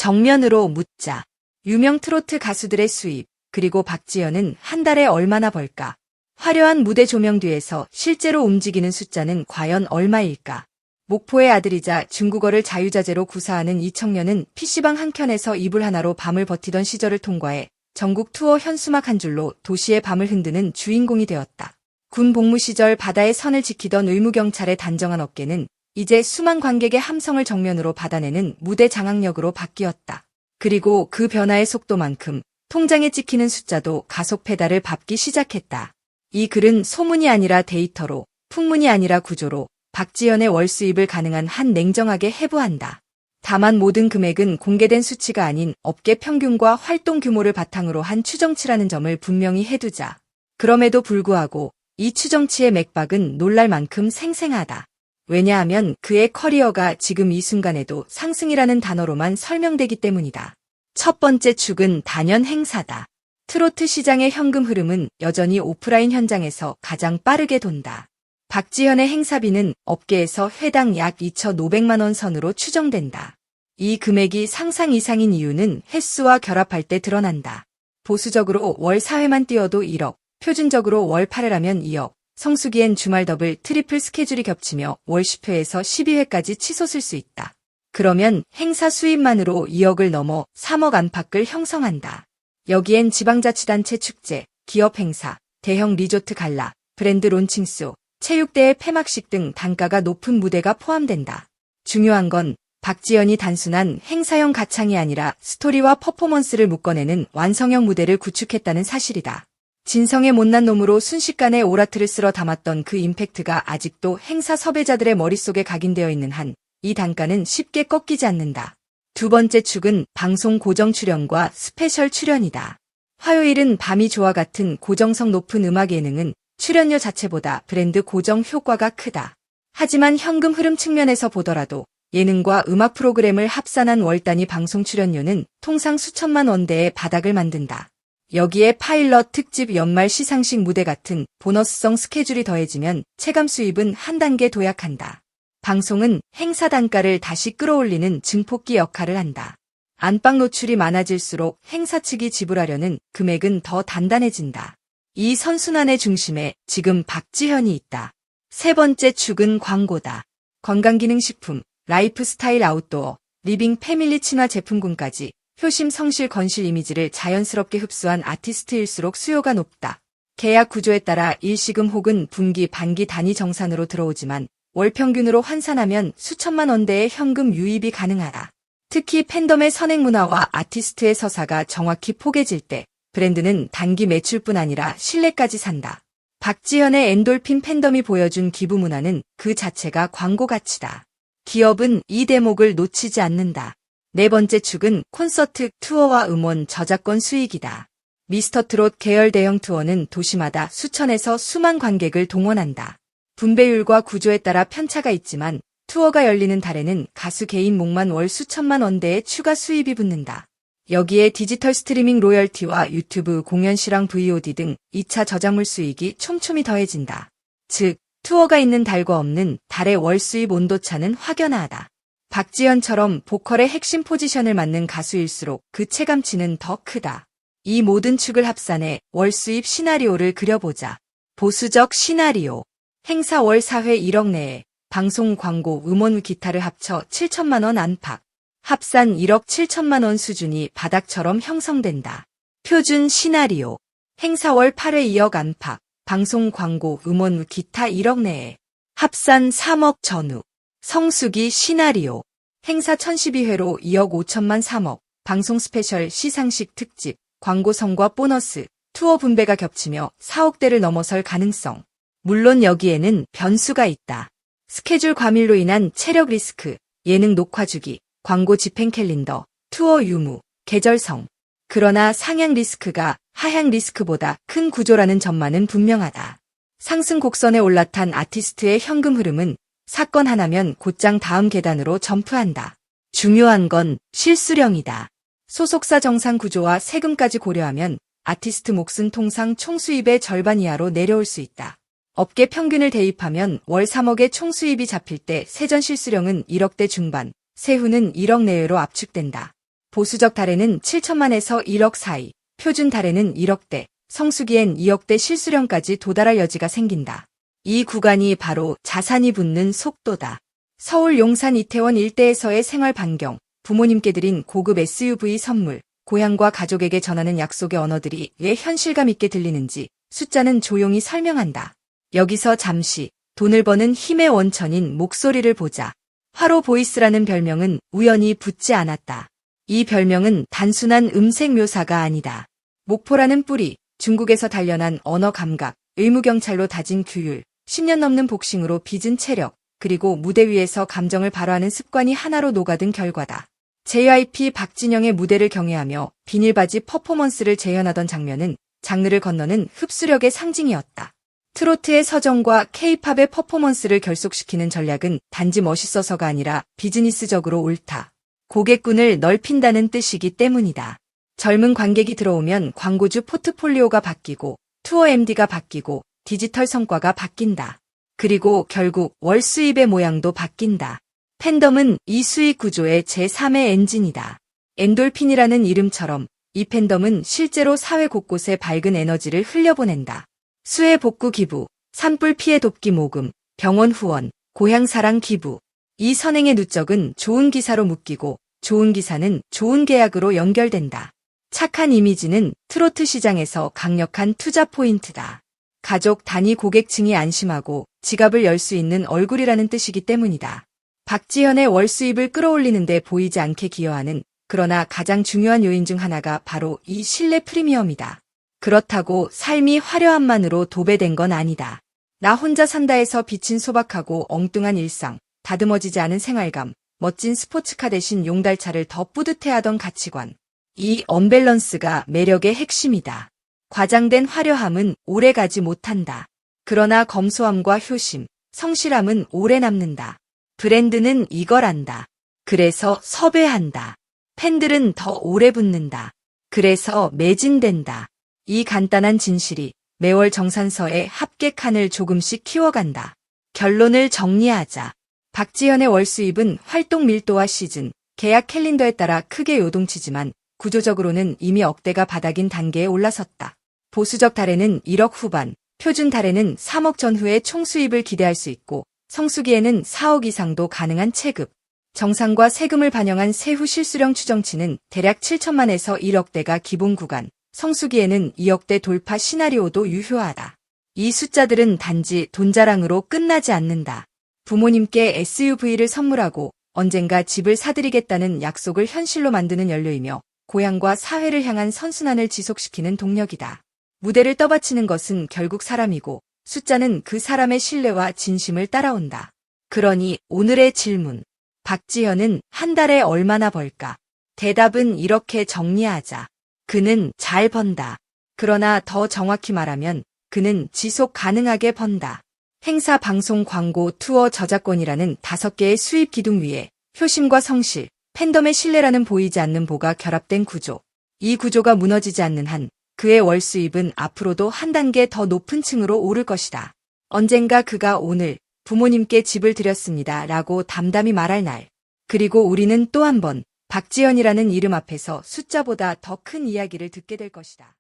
정면으로 묻자. 유명 트로트 가수들의 수입, 그리고 박지현은 한 달에 얼마나 벌까? 화려한 무대 조명 뒤에서 실제로 움직이는 숫자는 과연 얼마일까? 목포의 아들이자 중국어를 자유자재로 구사하는 이 청년은 PC방 한켠에서 이불 하나로 밤을 버티던 시절을 통과해 전국 투어 현수막 한 줄로 도시의 밤을 흔드는 주인공이 되었다. 군 복무 시절 바다의 선을 지키던 의무경찰의 단정한 어깨는 이제 수만 관객의 함성을 정면으로 받아내는 무대 장악력으로 바뀌었다. 그리고 그 변화의 속도만큼 통장에 찍히는 숫자도 가속 페달을 밟기 시작했다. 이 글은 소문이 아니라 데이터로, 풍문이 아니라 구조로 박지현의 월 수입을 가능한 한 냉정하게 해부한다. 다만 모든 금액은 공개된 수치가 아닌 업계 평균과 활동 규모를 바탕으로 한 추정치라는 점을 분명히 해두자. 그럼에도 불구하고 이 추정치의 맥박은 놀랄 만큼 생생하다. 왜냐하면 그의 커리어가 지금 이 순간에도 상승이라는 단어로만 설명되기 때문이다. 첫 번째 축은 단연 행사다. 트로트 시장의 현금 흐름은 여전히 오프라인 현장에서 가장 빠르게 돈다. 박지현의 행사비는 업계에서 회당 약 2,500만 원 선으로 추정된다. 이 금액이 상상 이상인 이유는 횟수와 결합할 때 드러난다. 보수적으로 월 4회만 뛰어도 1억, 표준적으로 월 8회라면 2억, 성수기엔 주말 더블, 트리플 스케줄이 겹치며 월 10회에서 12회까지 치솟을 수 있다. 그러면 행사 수입만으로 2억을 넘어 3억 안팎을 형성한다. 여기엔 지방자치단체 축제, 기업 행사, 대형 리조트 갈라, 브랜드 론칭쇼, 체육대회 폐막식 등 단가가 높은 무대가 포함된다. 중요한 건 박지현이 단순한 행사형 가창이 아니라 스토리와 퍼포먼스를 묶어내는 완성형 무대를 구축했다는 사실이다. 진성의 못난 놈으로 순식간에 오라트를 쓸어 담았던 그 임팩트가 아직도 행사 섭외자들의 머릿속에 각인되어 있는 한 이 단가는 쉽게 꺾이지 않는다. 두 번째 축은 방송 고정 출연과 스페셜 출연이다. 화요일은 밤이 좋아 같은 고정성 높은 음악 예능은 출연료 자체보다 브랜드 고정 효과가 크다. 하지만 현금 흐름 측면에서 보더라도 예능과 음악 프로그램을 합산한 월 단위 방송 출연료는 통상 수천만 원대의 바닥을 만든다. 여기에 파일럿 특집 연말 시상식 무대 같은 보너스성 스케줄이 더해지면 체감 수입은 한 단계 도약한다. 방송은 행사 단가를 다시 끌어올리는 증폭기 역할을 한다. 안방 노출이 많아질수록 행사 측이 지불하려는 금액은 더 단단해진다. 이 선순환의 중심에 지금 박지현이 있다. 세 번째 축은 광고다. 건강기능식품, 라이프스타일 아웃도어, 리빙 패밀리 친화 제품군까지 효심 성실 건실 이미지를 자연스럽게 흡수한 아티스트일수록 수요가 높다. 계약 구조에 따라 일시금 혹은 분기, 반기 단위 정산으로 들어오지만 월 평균으로 환산하면 수천만 원대의 현금 유입이 가능하다. 특히 팬덤의 선행 문화와 아티스트의 서사가 정확히 포개질 때 브랜드는 단기 매출뿐 아니라 신뢰까지 산다. 박지현의 엔돌핀 팬덤이 보여준 기부 문화는 그 자체가 광고 가치다. 기업은 이 대목을 놓치지 않는다. 네 번째 축은 콘서트, 투어와 음원, 저작권 수익이다. 미스터트롯 계열 대형 투어는 도시마다 수천에서 수만 관객을 동원한다. 분배율과 구조에 따라 편차가 있지만 투어가 열리는 달에는 가수 개인 목만 월 수천만 원대의 추가 수입이 붙는다. 여기에 디지털 스트리밍 로열티와 유튜브 공연 실황 VOD 등 2차 저작물 수익이 촘촘히 더해진다. 즉, 투어가 있는 달과 없는 달의 월 수입 온도차는 확연하다. 박지현처럼 보컬의 핵심 포지션을 맡는 가수일수록 그 체감치는 더 크다. 이 모든 축을 합산해 월 수입 시나리오를 그려보자. 보수적 시나리오. 행사 월 4회 1억 내에 방송 광고, 음원, 기타를 합쳐 7천만 원 안팎. 합산 1억 7천만 원 수준이 바닥처럼 형성된다. 표준 시나리오. 행사 월 8회 2억 안팎. 방송 광고, 음원, 기타 1억 내에. 합산 3억 전후. 성수기 시나리오. 행사 1012회로 2억 5천만 3억. 방송 스페셜 시상식 특집. 광고성과 보너스. 투어 분배가 겹치며 4억대를 넘어설 가능성. 물론 여기에는 변수가 있다. 스케줄 과밀로 인한 체력 리스크, 예능 녹화 주기, 광고 집행 캘린더, 투어 유무, 계절성. 그러나 상향 리스크가 하향 리스크보다 큰 구조라는 점만은 분명하다. 상승 곡선에 올라탄 아티스트의 현금 흐름은 사건 하나면 곧장 다음 계단으로 점프한다. 중요한 건 실수령이다. 소속사 정상 구조와 세금까지 고려하면 아티스트 몫은 통상 총수입의 절반 이하로 내려올 수 있다. 업계 평균을 대입하면 월 3억의 총수입이 잡힐 때 세전 실수령은 1억대 중반, 세후는 1억 내외로 압축된다. 보수적 달에는 7천만에서 1억 사이, 표준 달에는 1억대, 성수기엔 2억대 실수령까지 도달할 여지가 생긴다. 이 구간이 바로 자산이 붙는 속도다. 서울 용산 이태원 일대에서의 생활 반경, 부모님께 드린 고급 SUV 선물, 고향과 가족에게 전하는 약속의 언어들이 왜 현실감 있게 들리는지 숫자는 조용히 설명한다. 여기서 잠시 돈을 버는 힘의 원천인 목소리를 보자. 화로 보이스라는 별명은 우연히 붙지 않았다. 이 별명은 단순한 음색 묘사가 아니다. 목포라는 뿌리, 중국에서 단련한 언어 감각, 의무경찰로 다진 규율, 10년 넘는 복싱으로 빚은 체력, 그리고 무대 위에서 감정을 발화하는 습관이 하나로 녹아든 결과다. JYP 박진영의 무대를 경애하며 비닐바지 퍼포먼스를 재현하던 장면은 장르를 건너는 흡수력의 상징이었다. 트로트의 서정과 K-팝의 퍼포먼스를 결속시키는 전략은 단지 멋있어서가 아니라 비즈니스적으로 옳다. 고객군을 넓힌다는 뜻이기 때문이다. 젊은 관객이 들어오면 광고주 포트폴리오가 바뀌고 투어 MD가 바뀌고 디지털 성과가 바뀐다. 그리고 결국 월 수입의 모양도 바뀐다. 팬덤은 이 수익 구조의 제3의 엔진이다. 엔돌핀이라는 이름처럼 이 팬덤은 실제로 사회 곳곳에 밝은 에너지를 흘려보낸다. 수해 복구 기부, 산불 피해 돕기 모금, 병원 후원, 고향 사랑 기부. 이 선행의 누적은 좋은 기사로 묶이고 좋은 기사는 좋은 계약으로 연결된다. 착한 이미지는 트로트 시장에서 강력한 투자 포인트다. 가족 단위 고객층이 안심하고 지갑을 열 수 있는 얼굴이라는 뜻이기 때문이다. 박지현의 월 수입을 끌어올리는 데 보이지 않게 기여하는 그러나 가장 중요한 요인 중 하나가 바로 이 신뢰 프리미엄이다. 그렇다고 삶이 화려함만으로 도배된 건 아니다. 나 혼자 산다에서 비친 소박하고 엉뚱한 일상, 다듬어지지 않은 생활감, 멋진 스포츠카 대신 용달차를 더 뿌듯해하던 가치관. 이 언밸런스가 매력의 핵심이다. 과장된 화려함은 오래가지 못한다. 그러나 검소함과 효심, 성실함은 오래 남는다. 브랜드는 이걸 안다. 그래서 섭외한다. 팬들은 더 오래 붙는다. 그래서 매진된다. 이 간단한 진실이 매월 정산서에 합객칸을 조금씩 키워간다. 결론을 정리하자. 박지현의 월 수입은 활동 밀도와 시즌, 계약 캘린더에 따라 크게 요동치지만 구조적으로는 이미 억대가 바닥인 단계에 올라섰다. 보수적 달에는 1억 후반, 표준 달에는 3억 전후의 총 수입을 기대할 수 있고 성수기에는 4억 이상도 가능한 체급. 정산과 세금을 반영한 세후 실수령 추정치는 대략 7천만에서 1억대가 기본 구간, 성수기에는 2억대 돌파 시나리오도 유효하다. 이 숫자들은 단지 돈자랑으로 끝나지 않는다. 부모님께 SUV를 선물하고 언젠가 집을 사드리겠다는 약속을 현실로 만드는 연료이며 고향과 사회를 향한 선순환을 지속시키는 동력이다. 무대를 떠받치는 것은 결국 사람이고 숫자는 그 사람의 신뢰와 진심을 따라온다. 그러니 오늘의 질문. 박지현은 한 달에 얼마나 벌까? 대답은 이렇게 정리하자. 그는 잘 번다. 그러나 더 정확히 말하면 그는 지속 가능하게 번다. 행사, 방송, 광고, 투어, 저작권이라는 5개의 수입 기둥 위에 효심과 성실, 팬덤의 신뢰라는 보이지 않는 보가 결합된 구조. 이 구조가 무너지지 않는 한 그의 월 수입은 앞으로도 한 단계 더 높은 층으로 오를 것이다. 언젠가 그가 오늘 부모님께 집을 드렸습니다 라고 담담히 말할 날. 그리고 우리는 또 한 번 박지현이라는 이름 앞에서 숫자보다 더 큰 이야기를 듣게 될 것이다.